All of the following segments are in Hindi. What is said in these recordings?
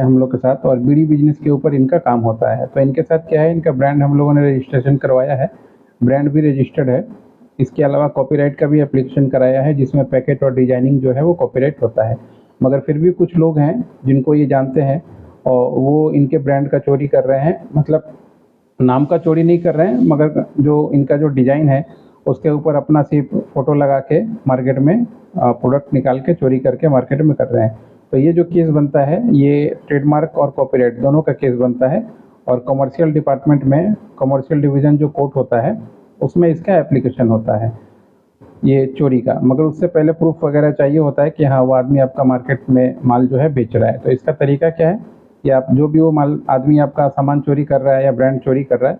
हैं हम लोग के साथ और बीड़ी बिजनेस के ऊपर इनका काम होता है। तो इनके साथ क्या है, इनका ब्रांड हम लोगों ने रजिस्ट्रेशन करवाया है, ब्रांड भी रजिस्टर्ड है। इसके अलावा कॉपीराइट का भी एप्लीकेशन कराया है, जिसमें पैकेट और डिजाइनिंग जो है वो कॉपीराइट होता है। मगर फिर भी कुछ लोग हैं जिनको ये जानते हैं और वो इनके ब्रांड का चोरी कर रहे हैं। मतलब नाम का चोरी नहीं कर रहे हैं, मगर जो इनका जो डिज़ाइन है उसके ऊपर अपना सिर्फ फ़ोटो लगा के मार्केट में प्रोडक्ट निकाल के चोरी करके मार्केट में कर रहे हैं। तो ये जो केस बनता है, ये ट्रेडमार्क और कॉपीराइट दोनों का केस बनता है और कमर्शियल डिपार्टमेंट में कमर्शियल डिवीज़न जो कोर्ट होता है उसमें इसका एप्लीकेशन होता है ये चोरी का। मगर उससे पहले प्रूफ वगैरह चाहिए होता है कि हाँ, वो आदमी आपका मार्केट में माल जो है बेच रहा है। तो इसका तरीका क्या है कि आप जो भी वो माल आदमी आपका सामान चोरी कर रहा है या ब्रांड चोरी कर रहा है,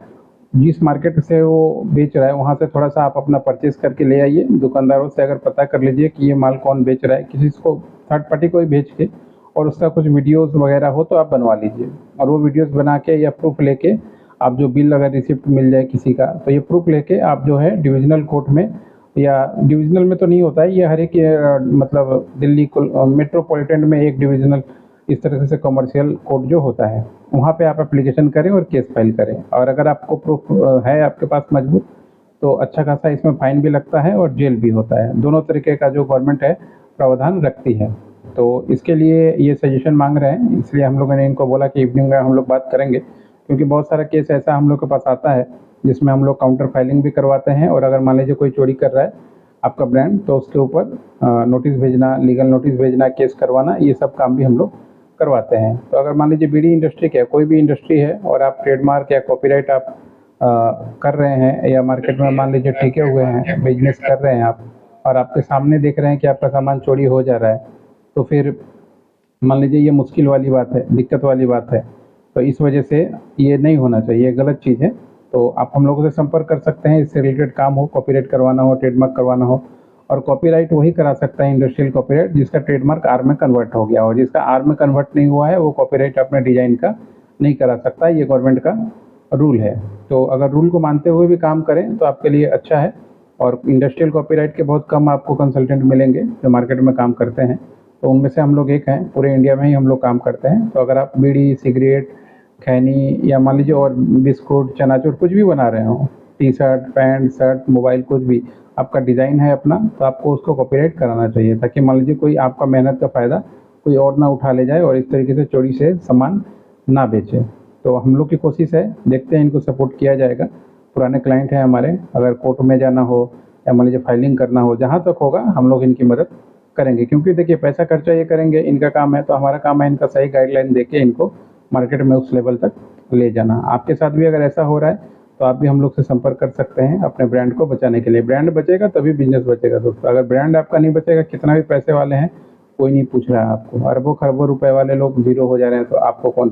जिस मार्केट से वो बेच रहा है वहाँ से थोड़ा सा आप अपना परचेस करके ले आइए। दुकानदारों से अगर पता कर लीजिए कि ये माल कौन बेच रहा है, किसी को थर्ड पार्टी को ही भेज के, और उसका कुछ वीडियोज़ वगैरह हो तो आप बनवा लीजिए। और वो वीडियोज़ बना के या प्रूफ लेके आप जो बिल अगर रिसिप्ट मिल जाए किसी का, तो ये प्रूफ लेके आप जो है डिविजनल कोर्ट में, या डिविजनल में तो नहीं होता है ये, हर एक मतलब दिल्ली मेट्रोपॉलिटन में एक डिविजनल इस तरह से कमर्शियल कोर्ट जो होता है वहाँ पे आप एप्लीकेशन करें और केस फाइल करें। और अगर आपको प्रूफ है आपके पास मजबूत, तो अच्छा खासा इसमें फाइन भी लगता है और जेल भी होता है। दोनों तरीके का जो गवर्नमेंट है प्रावधान रखती है। तो इसके लिए ये सजेशन मांग रहे हैं, इसलिए हम लोगों ने इनको बोला कि इवनिंग में हम लोग बात करेंगे, क्योंकि बहुत सारा केस ऐसा हम लोग के पास आता है जिसमें हम लोग काउंटर फाइलिंग भी करवाते हैं। और अगर मान लीजिए कोई चोरी कर रहा है आपका ब्रांड, तो उसके ऊपर नोटिस भेजना, लीगल नोटिस भेजना, केस करवाना, ये सब काम भी हम लोग करवाते हैं। तो अगर मान लीजिए बीड़ी इंडस्ट्री क्या, कोई भी इंडस्ट्री है और आप ट्रेडमार्क या कॉपीराइट आप कर रहे हैं, या मार्केट में मान लीजिए टिके हुए हैं, बिजनेस कर रहे हैं आप, और आपके सामने देख रहे हैं कि आपका सामान चोरी हो जा रहा है, तो फिर मान लीजिए ये मुश्किल वाली बात है, दिक्कत वाली बात है। तो इस वजह से ये नहीं होना चाहिए, ये गलत चीज़ है। तो आप हम लोगों से संपर्क कर सकते हैं, इससे रिलेटेड काम हो, कॉपीराइट करवाना हो, ट्रेडमार्क करवाना हो। और कॉपीराइट वही करा सकता है इंडस्ट्रियल कॉपीराइट जिसका ट्रेडमार्क आर में कन्वर्ट हो गया हो। जिसका आर में कन्वर्ट नहीं हुआ है वो कॉपीराइट अपने डिजाइन का नहीं करा सकता, ये गवर्नमेंट का रूल है। तो अगर रूल को मानते हुए भी काम करें तो आपके लिए अच्छा है। और इंडस्ट्रियल कॉपीराइट के बहुत कम आपको कंसल्टेंट मिलेंगे जो मार्केट में काम करते हैं, तो उनमें से हम लोग एक हैं। पूरे इंडिया में ही हम लोग काम करते हैं। तो अगर आप बीड़ी, सिगरेट, खैनी, या मान लीजिए और बिस्कुट, चनाचूर कुछ भी बना रहे हो, T shirt, pant, shirt, mobile, कुछ भी आपका डिज़ाइन है अपना, तो आपको उसको कॉपीराइट कराना चाहिए, ताकि मान लीजिए कोई आपका मेहनत का फ़ायदा कोई और ना उठा ले जाए और इस तरीके से चोरी से सामान ना बेचे। तो हम लोग की कोशिश है, देखते हैं इनको सपोर्ट किया जाएगा। पुराने क्लाइंट हैं हमारे, अगर कोर्ट में जाना हो या मान लीजिए फाइलिंग करना हो, जहाँ तक होगा हम लोग इनकी मदद करेंगे। क्योंकि देखिए पैसा खर्चा ये करेंगे, इनका काम है, तो हमारा काम है इनका सही गाइडलाइन देके इनको मार्केट में उस लेवल तक ले जाना। आपके साथ भी अगर ऐसा हो रहा है तो आप भी हम लोग से संपर्क कर सकते हैं अपने ब्रांड को बचाने के लिए। ब्रांड बचेगा तभी बिजनेस बचेगा दोस्तों। अगर ब्रांड आपका नहीं बचेगा, कितना भी पैसे वाले हैं कोई नहीं पूछ रहा है आपको, अरबों खरबों रुपए वाले लोग जीरो हो जा रहे हैं, तो आपको कौन